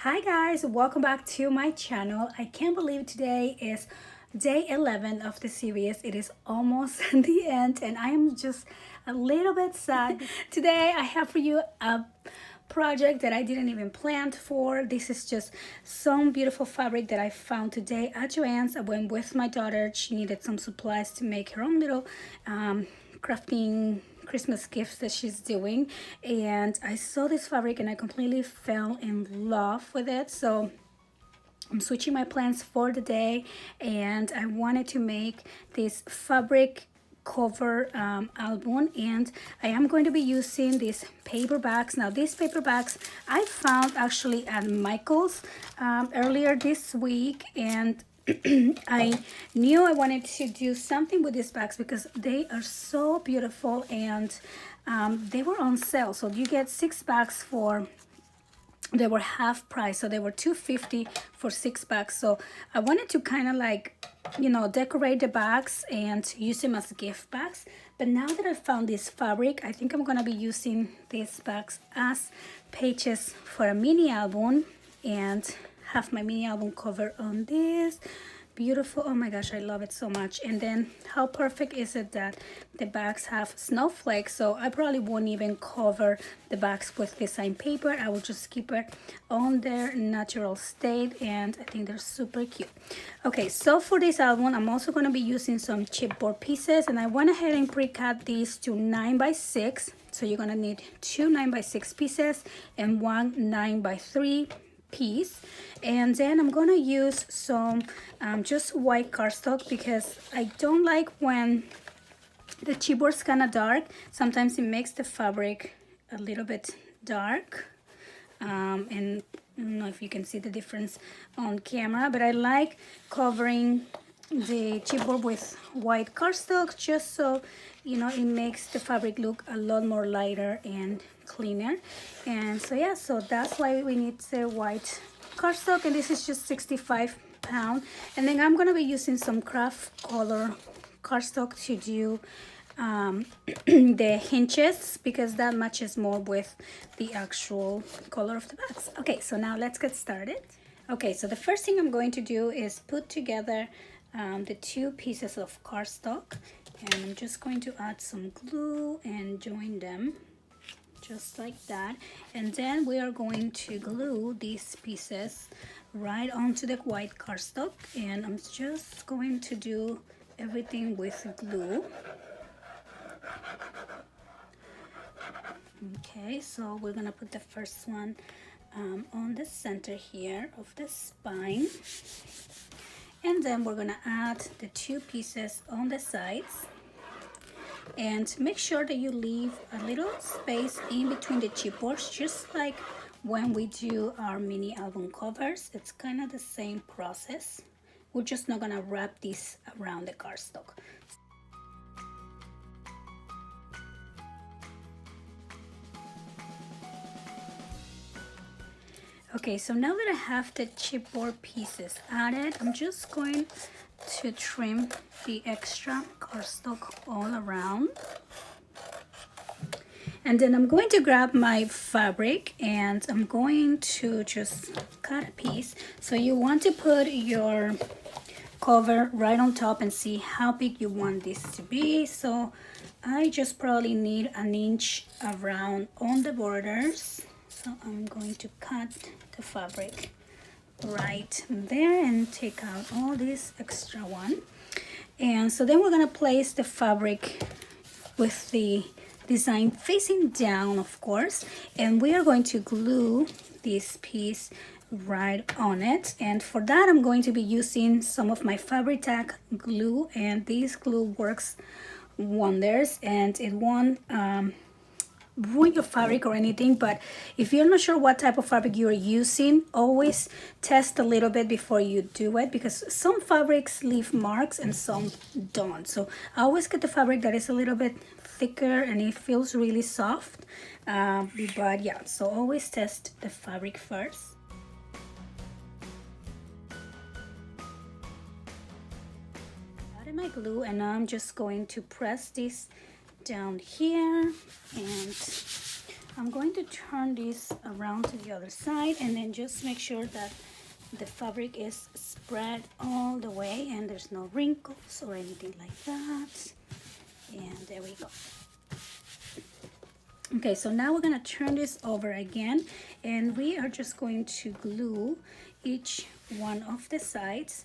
Hi guys, welcome back to my channel. I can't believe today is day 11 of the series. It is almost the end and I am just a little bit sad. Today I have for you a project that I didn't even plan for. This is just some beautiful fabric that I found today at Joann's. I went with my daughter. She needed some supplies to make her own little crafting Christmas gifts that she's doing, and I saw this fabric and I completely fell in love with it. So I'm switching my plans for the day, and I wanted to make this fabric cover album, and I am going to be using these paper bags. Now these paper bags I found actually at Michael's earlier this week, and I knew I wanted to do something with these bags because they are so beautiful, and they were on sale. So you get 6 bags for, they were half price, so they were $2.50 for 6 bags. So I wanted to kind of like, you know, decorate the bags and use them as gift bags. But now that I found this fabric, I think I'm gonna be using these bags as pages for a mini album, and have my mini album cover on this. Beautiful. Oh my gosh, I love it so much. And then how perfect is it that the bags have snowflakes? So I probably won't even cover the bags with design paper. I will just keep it on their natural state, and I think they're super cute. Okay, so for this album I'm also going to be using some chipboard pieces, and I went ahead and pre-cut these to 9x6. So you're going to need 2 9x6 pieces and 1 9x3 piece. And then I'm gonna use some just white cardstock, because I don't like when the chipboard's kind of dark. Sometimes it makes the fabric a little bit dark, and I don't know if you can see the difference on camera, but I like covering the chipboard with white cardstock just so, you know, it makes the fabric look a lot more lighter and cleaner. And so yeah, so that's why we need the white cardstock, and this is just 65 pounds. And then I'm gonna be using some craft color cardstock to do the hinges, because that matches more with the actual color of the bags. Okay, so now let's get started. Okay, so the first thing I'm going to do is put together the 2 pieces of cardstock, and I'm just going to add some glue and join them just like that. And then we are going to glue these pieces right onto the white cardstock, and I'm just going to do everything with glue. Okay, so we're gonna put the first one on the center here of the spine, and then we're gonna add the 2 pieces on the sides, and make sure that you leave a little space in between the chipboards, just like when we do our mini album covers. It's kind of the same process. We're just not gonna wrap this around the cardstock. Okay, so now that I have the chipboard pieces added, I'm just going to trim the extra cardstock all around. And then I'm going to grab my fabric and I'm going to just cut a piece. So you want to put your cover right on top and see how big you want this to be. So I just probably need 1 inch around on the borders. So I'm going to cut the fabric right there and take out all this extra one. And so then we're gonna place the fabric with the design facing down, of course, and we are going to glue this piece right on it. And for that I'm going to be using some of my Fabric Tac glue, and this glue works wonders, and it won't ruin your fabric or anything. But if you're not sure what type of fabric you're using, always test a little bit before you do it, because some fabrics leave marks and some don't. So I always get the fabric that is a little bit thicker and it feels really soft, but yeah, so always test the fabric first. Added my glue, and now I'm just going to press this down here, and I'm going to turn this around to the other side, and then just make sure that the fabric is spread all the way and there's no wrinkles or anything like that. And there we go. Okay, so now we're gonna turn this over again, and we are just going to glue each one of the sides.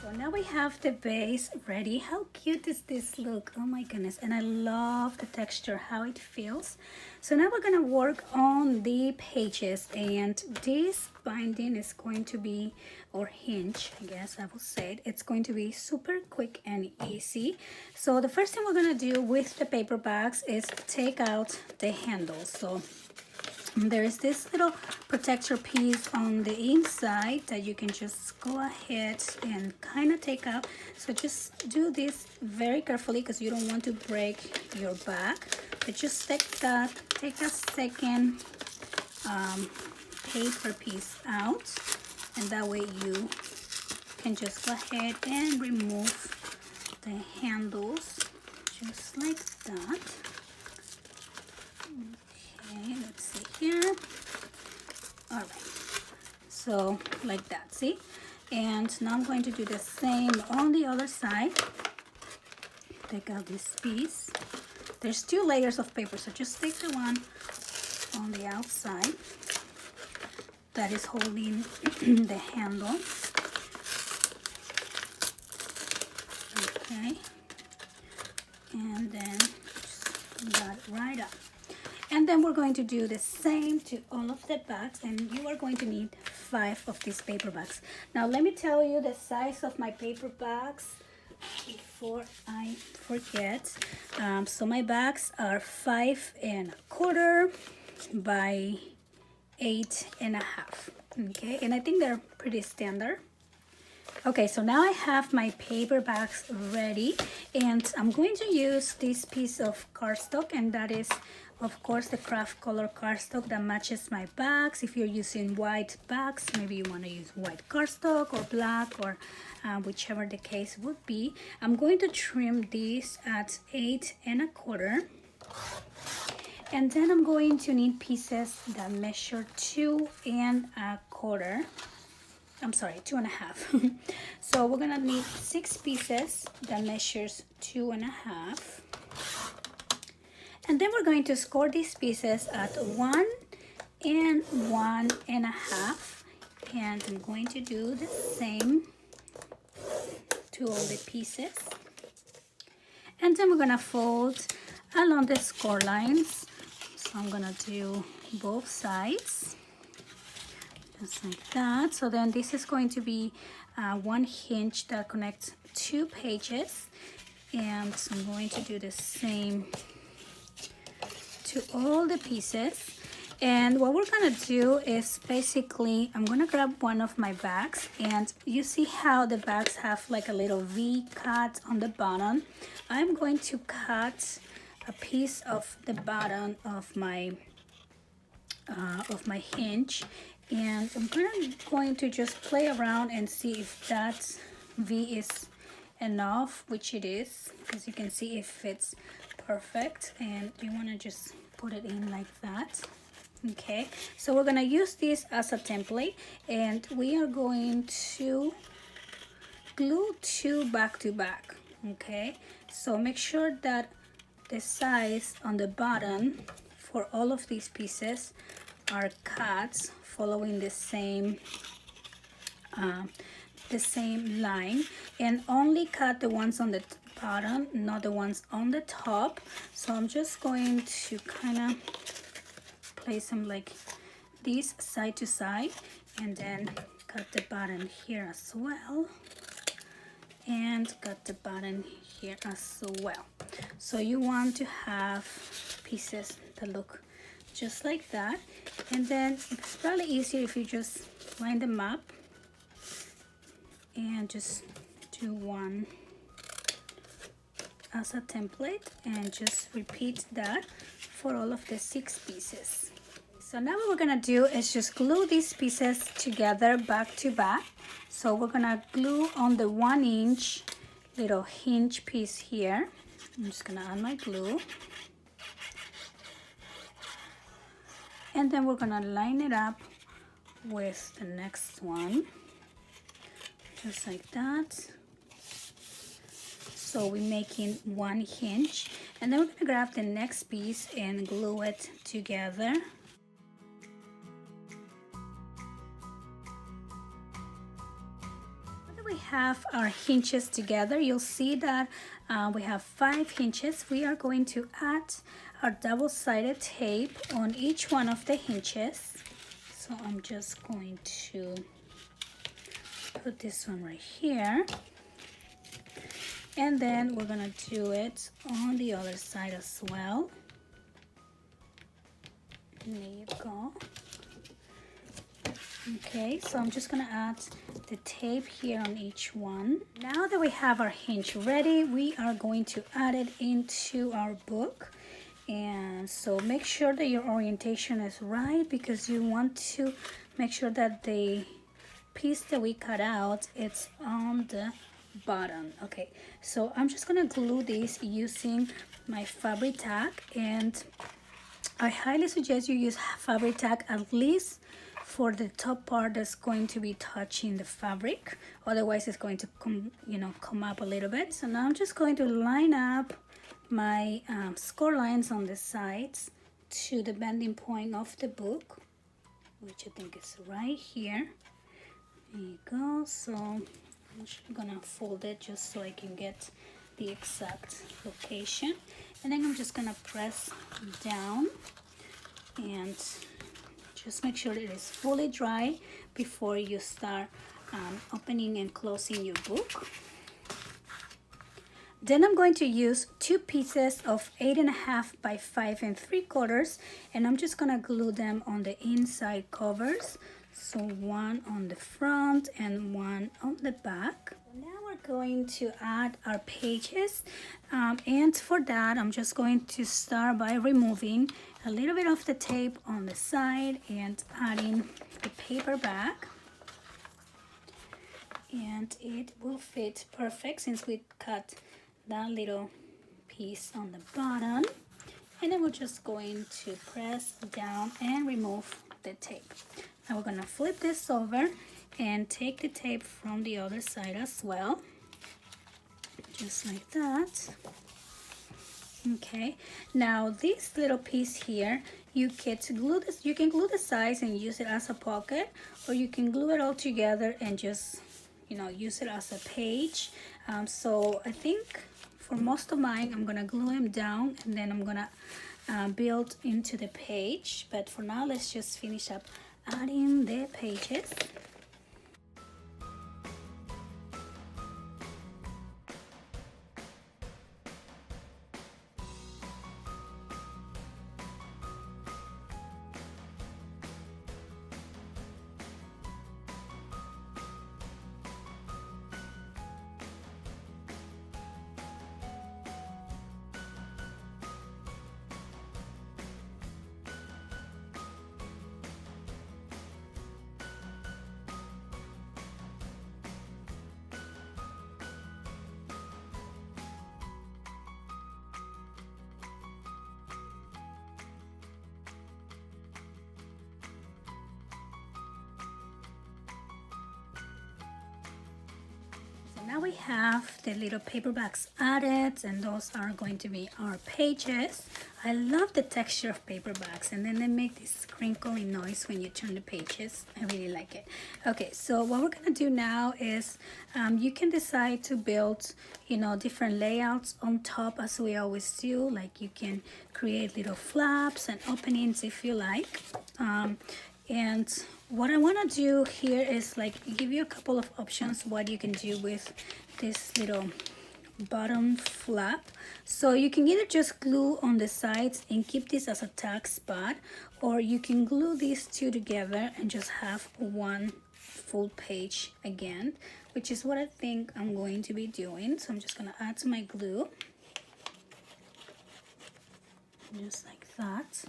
So now we have the base ready. How cute does this look? Oh my goodness. And I love the texture, how it feels. So now we're gonna work on the pages, and this binding is going to be, or hinge, I guess I will say it. It's going to be super quick and easy. So the first thing we're gonna do with the paper bags is take out the handles. So there is this little protector piece on the inside that you can just go ahead and kind of take out. So just do this very carefully because you don't want to break your bag. But just take a second paper piece out, and that way you can just go ahead and remove the handles just like that. Okay, let's see here. All right, so like that, see? And now I'm going to do the same on the other side. Take out this piece. There's 2 layers of paper, so just take the one on the outside that is holding the handle. Okay, and then just got it right up. And then we're going to do the same to all of the bags, and you are going to need 5 of these paper bags. Now let me tell you the size of my paper bags before I forget. So my bags are 5 1/4 by 8 1/2. Okay, and I think they're pretty standard. Okay, so now I have my paper bags ready, and I'm going to use this piece of cardstock, and that is of course the craft color cardstock that matches my bags. If you're using white bags, maybe you want to use white cardstock or black, or whichever the case would be. I'm going to trim this at 8 1/4, and then I'm going to need pieces that measure 2 1/4. I'm sorry, 2 1/2. So we're gonna need 6 pieces that measures 2 1/2. And then we're going to score these pieces at 1 and 1 1/2. And I'm going to do the same to all the pieces. And then we're gonna fold along the score lines. So I'm gonna do both sides. Just like that. So then this is going to be one hinge that connects 2 pages, and so I'm going to do the same to all the pieces. And what we're gonna do is basically I'm gonna grab one of my bags, and you see how the bags have like a little V cut on the bottom. I'm going to cut a piece of the bottom of my hinge, and I'm going to just play around and see if that V is enough, which it is, because you can see it fits perfect, and you want to just put it in like that. Okay, so we're gonna use this as a template, and we are going to glue 2 back to back. Okay, so make sure that the size on the bottom for all of these pieces are cut following the same the same line, and only cut the ones on the bottom, not the ones on the top. So I'm just going to kind of place them like this, side to side, and then cut the bottom here as well, and cut the bottom here as well. So you want to have pieces that look just like that, and then it's probably easier if you just line them up and just do one as a template, and just repeat that for all of the 6 pieces. So now what we're gonna do is just glue these pieces together back to back. So we're gonna glue on the 1-inch little hinge piece here. I'm just gonna add my glue, and then we're gonna line it up with the next one, just like that. So we're making 1 hinge, and then we're gonna grab the next piece and glue it together. We have our hinges together. You'll see that we have 5 hinges. We are going to add our double-sided tape on each one of the hinges. So I'm just going to put this one right here, and then we're gonna do it on the other side as well. There you go. Okay, so I'm just gonna add the tape here on each one. Now that we have our hinge ready, we are going to add it into our book. And so make sure that your orientation is right, because you want to make sure that the piece that we cut out, it's on the bottom. Okay, so I'm just gonna glue this using my fabric tack, and I highly suggest you use fabric tack at least for the top part that's going to be touching the fabric. Otherwise it's going to come up a little bit. So now I'm just going to line up my score lines on the sides to the bending point of the book, which I think is right here. There you go. So I'm just gonna fold it just so I can get the exact location, and then I'm just gonna press down and just make sure that it is fully dry before you start opening and closing your book. Then I'm going to use 2 pieces of 8.5 by 5 3/4, and I'm just gonna glue them on the inside covers. So 1 on the front and 1 on the back. Now we're going to add our pages, and for that I'm just going to start by removing a little bit of the tape on the side and adding the paper back, and it will fit perfect since we cut that little piece on the bottom. And then we're just going to press down and remove the tape. Now we're gonna flip this over and take the tape from the other side as well, just like that. Okay, now this little piece here, you can glue the sides and use it as a pocket, or you can glue it all together and just use it as a page. So I think for most of mine I'm gonna glue them down, and then I'm gonna build into the page. But for now, let's just finish up adding the pages. So now we have the little paperbacks added, and those are going to be our pages. I love the texture of paperbacks, and then they make this crinkling noise when you turn the pages. I really like it. Okay, so what we're gonna do now is you can decide to build, you know, different layouts on top as we always do. Like you can create little flaps and openings if you like. And what I want to do here is like give you a couple of options what you can do with this little bottom flap. So you can either just glue on the sides and keep this as a tag spot, or you can glue these two together and just have one full page again, which is what I think I'm going to be doing. So I'm just going to add my glue just like that,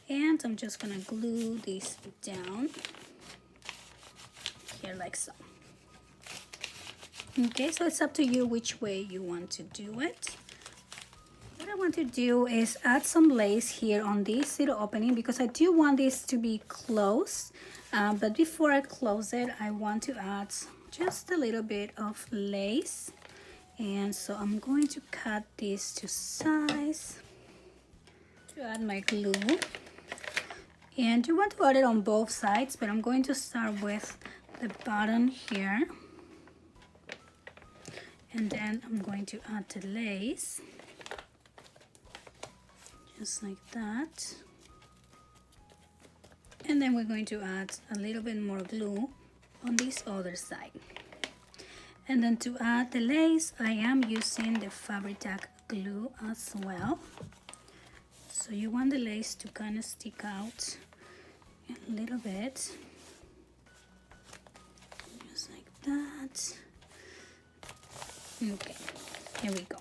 and I'm just gonna glue this down here like so. Okay, so it's up to you which way you want to do it. What I want to do is add some lace here on this little opening because I do want this to be closed, but before I close it I want to add just a little bit of lace, and so I'm going to cut this to size to add my glue. And you want to add it on both sides, but I'm going to start with the bottom here, and then I'm going to add the lace just like that, and then we're going to add a little bit more glue on this other side. And then to add the lace I am using the fabric tag glue as well. So you want the lace to kind of stick out a little bit, just like that. Okay, here we go.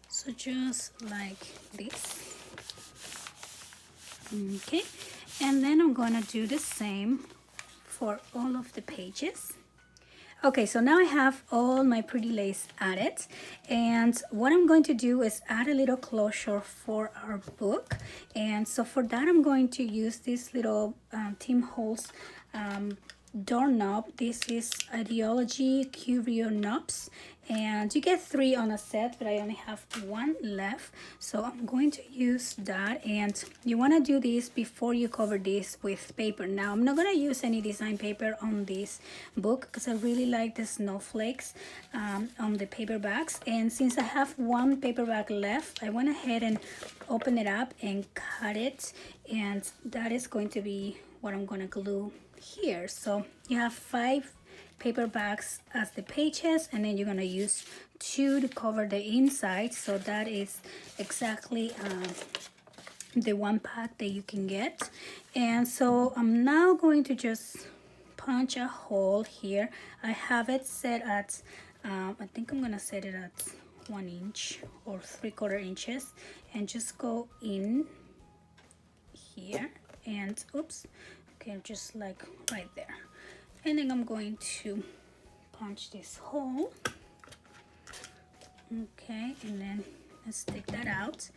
So just like this. Okay, and then I'm gonna do the same for all of the pages. Okay, so now I have all my pretty lace added, and what I'm going to do is add a little closure for our book. And so for that I'm going to use this little Tim Holtz doorknob. This is Ideology Curio knobs, and you get 3 on a set, but I only have 1 left, so I'm going to use that. And you want to do this before you cover this with paper. Now I'm not going to use any design paper on this book because I really like the snowflakes on the paperbacks, and since I have 1 paperback left I went ahead and open it up and cut it, and that is going to be what I'm going to glue here. So you have 5 paperbacks as the pages, and then you're going to use 2 to cover the inside, so that is exactly the 1 pack that you can get. And so I'm now going to just punch a hole here. I have it set at I think I'm going to set it at 1 inch or 3/4 inches, and just go in here and oops, okay, just like right there. And then I'm going to punch this hole. Okay, and then let's take that out,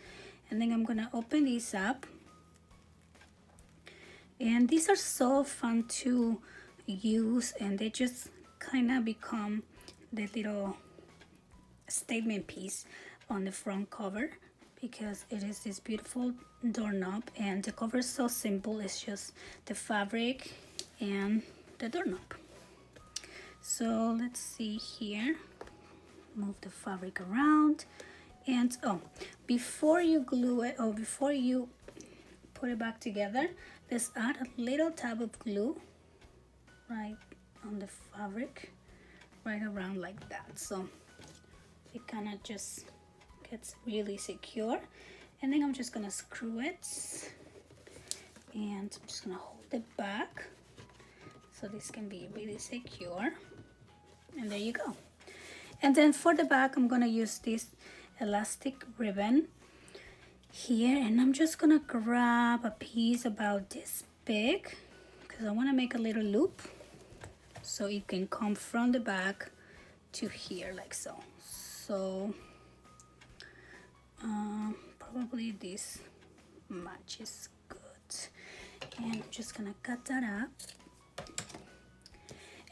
and then I'm gonna open these up. And these are so fun to use, and they just kind of become the little statement piece on the front cover because it is this beautiful doorknob, and the cover is so simple. It's just the fabric and the doorknob. So let's see here, move the fabric around, and oh, before you glue it or before you put it back together, let's add a little tab of glue right on the fabric, right around like that, so it kind of just gets really secure. And then I'm just gonna screw it, and I'm just gonna hold it back so this can be really secure, and there you go. And then for the back I'm gonna use this elastic ribbon here, and I'm just gonna grab a piece about this big because I want to make a little loop so it can come from the back to here like so. So probably this matches good, and I'm just gonna cut that up.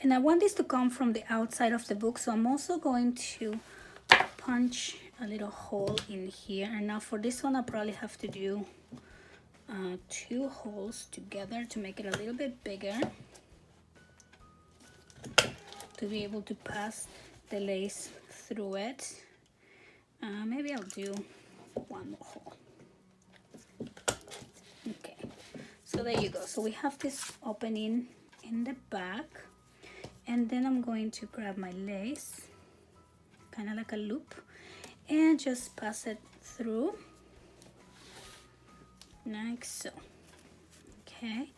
And I want this to come from the outside of the book, so I'm also going to punch a little hole in here. And now for this one, I'll probably have to do 2 holes together to make it a little bit bigger, to be able to pass the lace through it. Maybe I'll do 1 more hole. Okay, so there you go. So we have this opening in the back, and then I'm going to grab my lace, kind of like a loop, and just pass it through like so. Okay,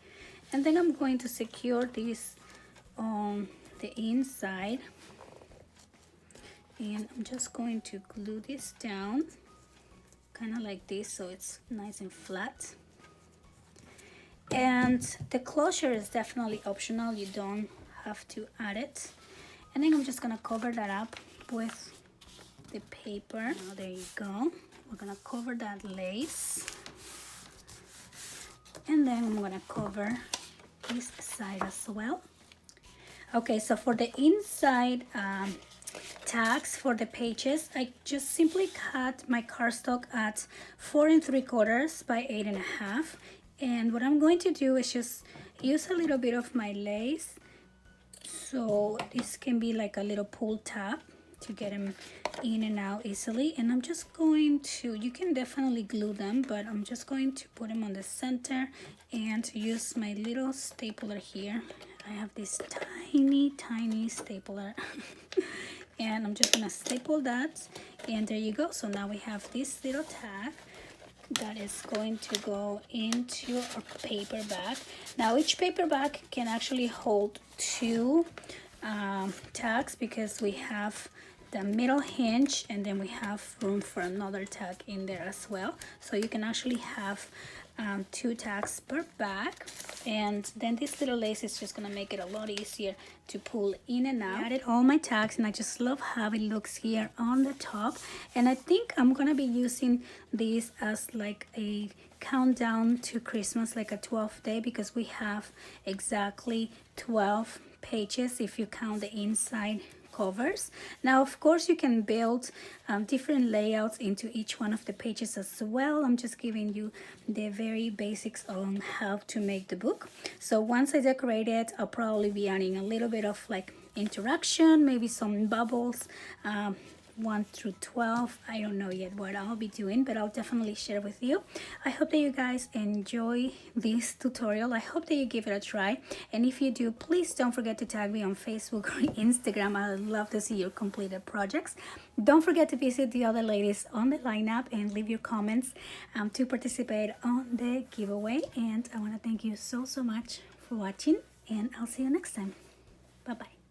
and then I'm going to secure this on the inside, and I'm just going to glue this down kind of like this, so it's nice and flat. And the closure is definitely optional, you don't have to add it. And then I'm just gonna cover that up with the paper. Now there you go, we're gonna cover that lace, and then I'm gonna cover this side as well. Okay, so for the inside tags for the pages, I just simply cut my cardstock at 4 3/4 by 8 1/2. And what I'm going to do is just use a little bit of my lace, so this can be like a little pull tab to get them in and out easily. And I'm just going to, you can definitely glue them, but I'm just going to put them on the center and use my little stapler here. I have this tiny stapler and I'm just gonna staple that, and there you go. So now we have this little tag that is going to go into our paper bag. Now each paper bag can actually hold 2 tags, because we have the middle hinge and then we have room for another tag in there as well. So you can actually have 2 tags per bag, and then this little lace is just gonna make it a lot easier to pull in and out. I added all my tags, and I just love how it looks here on the top. And I think I'm gonna be using this as like a countdown to Christmas, like a 12th day, because we have exactly 12 pages if you count the inside covers. Now of course you can build different layouts into each one of the pages as well. I'm just giving you the very basics on how to make the book. So once I decorate it, I'll probably be adding a little bit of like interaction, maybe some bubbles, 1 through 12. I don't know yet what I'll be doing, but I'll definitely share with you. I hope that you guys enjoy this tutorial. I hope that you give it a try, and if you do, please don't forget to tag me on Facebook or Instagram. I would love to see your completed projects. Don't forget to visit the other ladies on the lineup and leave your comments to participate on the giveaway. And I want to thank you so much for watching, and I'll see you next time. Bye bye.